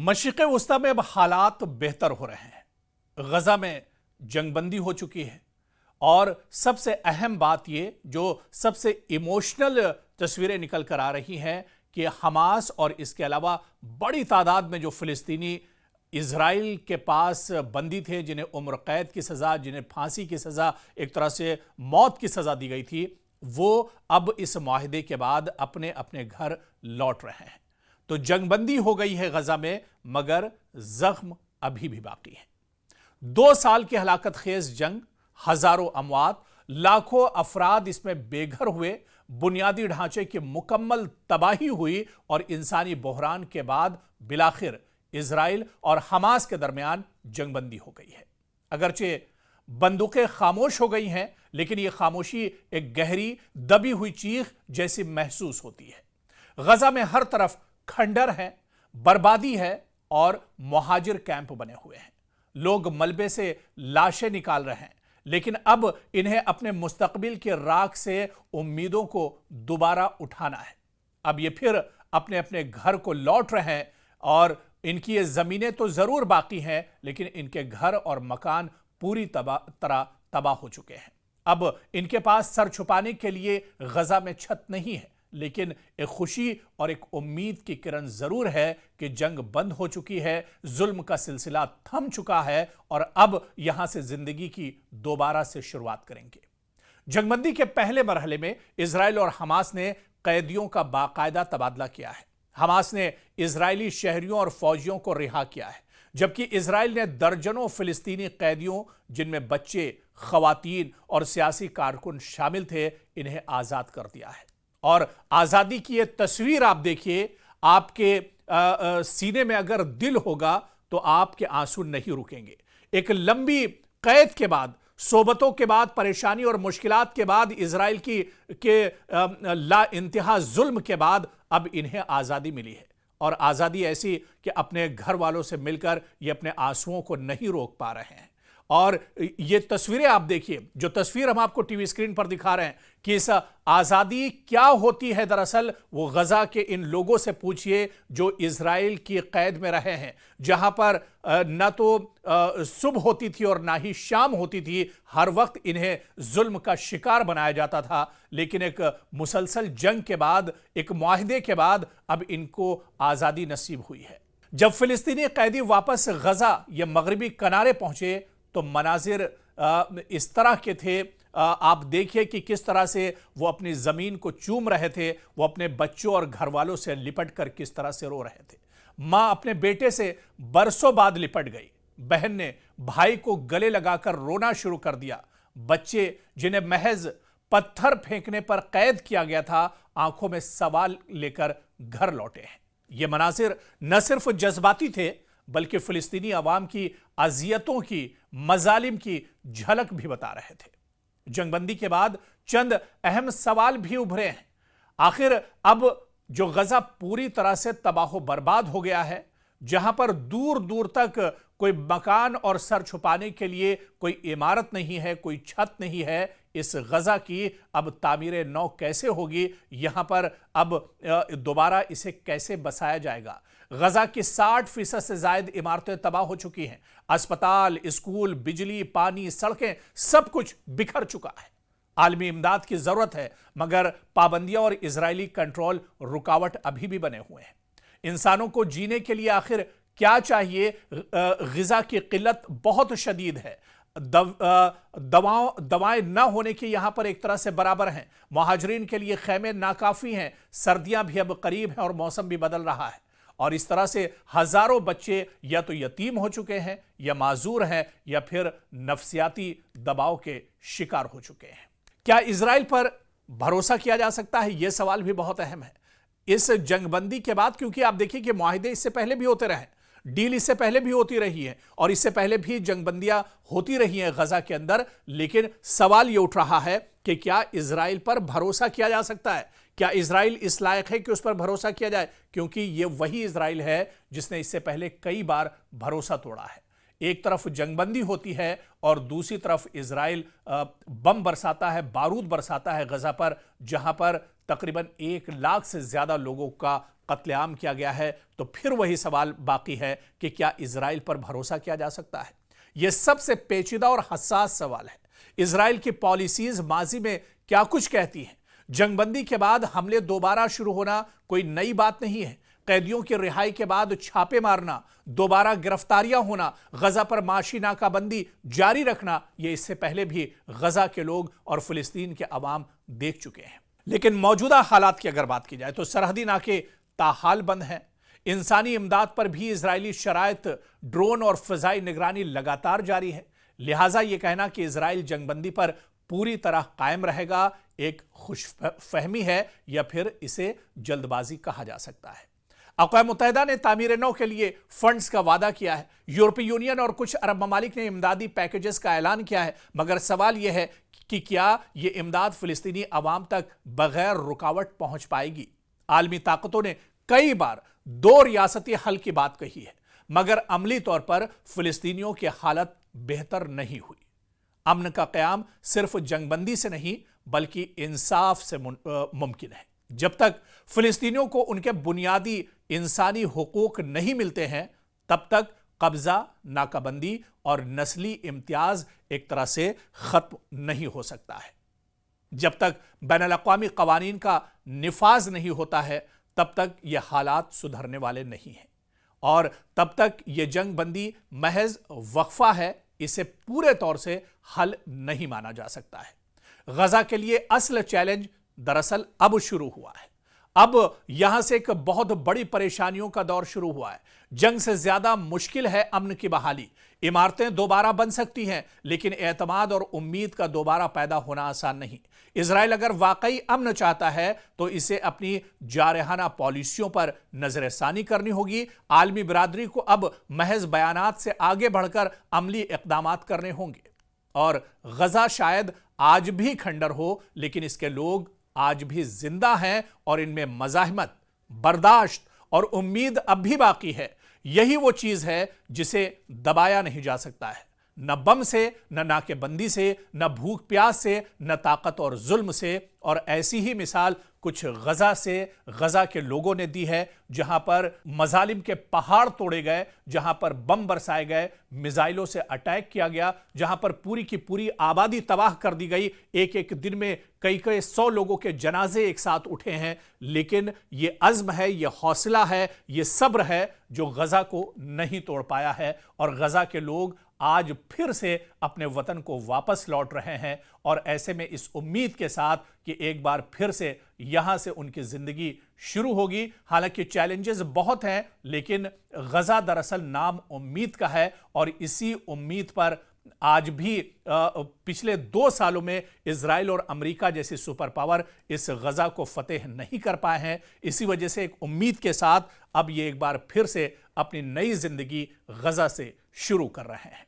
मशरिक़ वस्ती में अब हालात बेहतर हो रहे हैं। गज़ा में जंग बंदी हो चुकी है और सबसे अहम बात ये जो सबसे इमोशनल तस्वीरें निकल कर आ रही हैं कि हमास और इसके अलावा बड़ी तादाद में जो फ़िलिस्तीनी इज़राइल के पास बंदी थे, जिन्हें उम्र कैद की सज़ा, जिन्हें फांसी की सज़ा, एक तरह से मौत की सज़ा दी गई थी, वो अब इस मुआहदे के बाद अपने अपने घर लौट रहे हैं। तो जंगबंदी हो गई है गज़ा में, मगर जख्म अभी भी बाकी है। 2 साल की हलाकत खेज जंग, हजारों अमवात, लाखों अफराद इसमें बेघर हुए, बुनियादी ढांचे की मुकम्मल तबाही हुई और इंसानी बहरान के बाद बिलाखिर इजराइल और हमास के दरमियान जंगबंदी हो गई है। अगरचे बंदूकें खामोश हो गई हैं, लेकिन यह खामोशी एक गहरी दबी हुई चीख जैसी महसूस होती है। गज़ा में हर तरफ खंडर है, बर्बादी है और मुहाजिर कैंप बने हुए हैं। लोग मलबे से लाशें निकाल रहे हैं, लेकिन अब इन्हें अपने मुस्तकबिल के राख से उम्मीदों को दोबारा उठाना है। अब ये फिर अपने अपने घर को लौट रहे हैं और इनकी ये जमीनें तो जरूर बाकी हैं, लेकिन इनके घर और मकान पूरी तरह तबाह हो चुके हैं। अब इनके पास सर छुपाने के लिए गज़ा में छत नहीं है, लेकिन एक खुशी और एक उम्मीद की किरण जरूर है कि जंग बंद हो चुकी है, जुल्म का सिलसिला थम चुका है और अब यहां से जिंदगी की दोबारा से शुरुआत करेंगे। जंगबंदी के पहले मरहले में इजराइल और हमास ने कैदियों का बाकायदा तबादला किया है। हमास ने इजरायली शहरियों और फौजियों को रिहा किया है, जबकि इजराइल ने दर्जनों फिलिस्तीनी कैदियों, जिनमें बच्चे, खवातीन और सियासी कारकुन शामिल थे, इन्हें आजाद कर दिया है। और आजादी की ये तस्वीर आप देखिए, आपके सीने में अगर दिल होगा तो आपके आंसू नहीं रुकेंगे। एक लंबी कैद के बाद, सोबतों के बाद, परेशानी और मुश्किलात के बाद, इजराइल के ला इंतहा जुल्म के बाद अब इन्हें आजादी मिली है। और आजादी ऐसी कि अपने घर वालों से मिलकर ये अपने आंसुओं को नहीं रोक पा रहे हैं। और ये तस्वीरें आप देखिए, जो तस्वीर हम आपको टीवी स्क्रीन पर दिखा रहे हैं कि इस आजादी क्या होती है, दरअसल वो गज़ा के इन लोगों से पूछिए जो इजराइल की कैद में रहे हैं, जहां पर न तो सुबह होती थी और ना ही शाम होती थी। हर वक्त इन्हें जुल्म का शिकार बनाया जाता था, लेकिन एक मुसलसल जंग के बाद, एक मुआहदे के बाद अब इनको आजादी नसीब हुई है। जब फिलिस्तीनी कैदी वापस गज़ा या मगरबी किनारे पहुंचे तो मनाजिर इस तरह के थे। आप देखिए कि किस तरह से वो अपनी जमीन को चूम रहे थे, वो अपने बच्चों और घर वालों से लिपट कर किस तरह से रो रहे थे। मां अपने बेटे से बरसों बाद लिपट गई, बहन ने भाई को गले लगाकर रोना शुरू कर दिया। बच्चे जिन्हें महज पत्थर फेंकने पर कैद किया गया था, आंखों में सवाल लेकर घर लौटे हैं। ये मनाजिर न सिर्फ जज्बाती थे, बल्कि फिलिस्तीनी अवाम की अजियतों की, मजालिम की झलक भी बता रहे थे। जंगबंदी के बाद चंद अहम सवाल भी उभरे हैं। आखिर अब जो गज़ा पूरी तरह से तबाह बर्बाद हो गया है, जहां पर दूर दूर तक कोई मकान और सर छुपाने के लिए कोई इमारत नहीं है, कोई छत नहीं है, इस गज़ा की अब तामीर नौ कैसे होगी? यहां पर अब दोबारा इसे कैसे बसाया जाएगा? गज़ा की 60% से ज्यादा इमारतें तबाह हो चुकी हैं। अस्पताल, स्कूल, बिजली, पानी, सड़कें, सब कुछ बिखर चुका है। आलमी इमदाद की जरूरत है, मगर पाबंदियां और इजरायली कंट्रोल रुकावट अभी भी बने हुए हैं। इंसानों को जीने के लिए आखिर क्या चाहिए? ग़िज़ा की किल्लत बहुत शदीद है। दवाएं ना होने के यहां पर एक तरह से बराबर हैं। मुहाजिरीन के लिए खैमे नाकाफी हैं। सर्दियां भी अब करीब हैं और मौसम भी बदल रहा है। और इस तरह से हजारों बच्चे या तो यतीम हो चुके हैं, या माजूर हैं, या फिर नफ्सियाती दबाव के शिकार हो चुके हैं। क्या इजराइल पर भरोसा किया जा सकता है? यह सवाल भी बहुत अहम है इस जंगबंदी के बाद, क्योंकि आप देखिए कि मुआहदे इससे पहले भी होते रहे, डील इससे पहले भी होती रही है और इससे पहले भी जंगबंदियां होती रही हैं गज़ा के अंदर। लेकिन सवाल यह उठ रहा है कि क्या इजराइल पर भरोसा किया जा सकता है? क्या इजराइल इस लायक है कि उस पर भरोसा किया जाए? क्योंकि यह वही इजराइल है जिसने इससे पहले कई बार भरोसा तोड़ा है। एक तरफ जंगबंदी होती है और दूसरी तरफ इजराइल बम बरसाता है, बारूद बरसाता है गज़ा पर, जहां पर तकरीबन 1 लाख से ज्यादा लोगों का कत्लेआम किया गया है, तो फिर वही सवाल बाकी है कि क्या इजराइल पर भरोसा किया जा सकता है? यह सबसे पेचीदा और हसास सवाल है। इजराइल की पॉलिसीज माजी में क्या कुछ कहती हैं? जंगबंदी के बाद हमले दोबारा शुरू होना कोई नई बात नहीं है। कैदियों की रिहाई के बाद छापे मारना, दोबारा गिरफ्तारियां होना, गजा पर माशी नाकाबंदी जारी रखना, यह इससे पहले भी गजा के लोग और फिलिस्तीन के अवाम देख चुके हैं। लेकिन मौजूदा हालात की अगर बात की जाए तो सरहदी नाके ताहाल बंद हैं। इंसानी इमदाद पर भी इजरायली शराइत, ड्रोन और फिजाई निगरानी लगातार जारी है। लिहाजा यह कहना कि इजराइल जंगबंदी पर पूरी तरह कायम रहेगा एक खुशफहमी है, या फिर इसे जल्दबाजी कहा जा सकता है। अक़वाम मुत्तहिदा ने तामीर नौ के लिए फंड्स का वादा किया है। यूरोपीय यूनियन और कुछ अरब ममालिक ने इमदादी पैकेजेस का ऐलान किया है, मगर सवाल यह है कि क्या यह इमदाद फिलिस्तीनी अवाम तक बगैर रुकावट पहुंच पाएगी? आलमी ताकतों ने कई बार 2 रियासती हल की बात कही है, मगर अमली तौर पर फिलिस्तीनियों की हालत बेहतर नहीं हुई। अमन का क़याम सिर्फ जंगबंदी से नहीं बल्कि इंसाफ से मुमकिन है। जब तक फिलिस्तीनियों को उनके बुनियादी इंसानी हुकूक नहीं मिलते हैं, तब तक कब्जा, नाकाबंदी और नस्ली इम्तियाज एक तरह से खत्म नहीं हो सकता है। जब तक बैनुल-अक़वामी क़वानीन का निफाज नहीं होता है, तब तक ये हालात सुधरने वाले नहीं हैं, और तब तक ये जंग बंदी महज वक्फा है, इसे पूरे तौर से हल नहीं माना जा सकता है। गजा के लिए असल चैलेंज दरअसल अब शुरू हुआ है। अब यहां से एक बहुत बड़ी परेशानियों का दौर शुरू हुआ है। जंग से ज्यादा मुश्किल है अमन की बहाली। इमारतें दोबारा बन सकती हैं, लेकिन एतमाद और उम्मीद का दोबारा पैदा होना आसान नहीं। इजराइल अगर वाकई अमन चाहता है तो इसे अपनी जारहाना पॉलिसियों पर नजरसानी करनी होगी। आलमी बिरादरी को अब महज बयानात से आगे बढ़कर अमली इक़दामात करने होंगे। और गजा शायद आज भी खंडर हो, लेकिन इसके लोग आज भी जिंदा हैं और इनमें मज़ाहिमत, बर्दाश्त और उम्मीद अब भी बाकी है। यही वो चीज है जिसे दबाया नहीं जा सकता है, न बम से, न नाकेबंदी से, न भूख प्यास से, न ताकत और जुल्म से। और ऐसी ही मिसाल कुछ गजा से, गजा के लोगों ने दी है, जहां पर मजालिम के पहाड़ तोड़े गए, जहां पर बम बरसाए गए, मिसाइलों से अटैक किया गया, जहां पर पूरी की पूरी आबादी तबाह कर दी गई। एक एक दिन में कई कई 100 लोगों के जनाजे एक साथ उठे हैं। लेकिन ये अज़्म है, ये हौसला है, ये सब्र है जो गजा को नहीं तोड़ पाया है। और गजा के लोग आज फिर से अपने वतन को वापस लौट रहे हैं, और ऐसे में इस उम्मीद के साथ कि एक बार फिर से यहां से उनकी जिंदगी शुरू होगी। हालांकि चैलेंजेस बहुत हैं, लेकिन गजा दरअसल नाम उम्मीद का है, और इसी उम्मीद पर आज भी पिछले 2 सालों में इजराइल और अमेरिका जैसी सुपर पावर इस गजा को फतेह नहीं कर पाए हैं। इसी वजह से एक उम्मीद के साथ अब ये एक बार फिर से अपनी नई जिंदगी गजा से शुरू कर रहे हैं।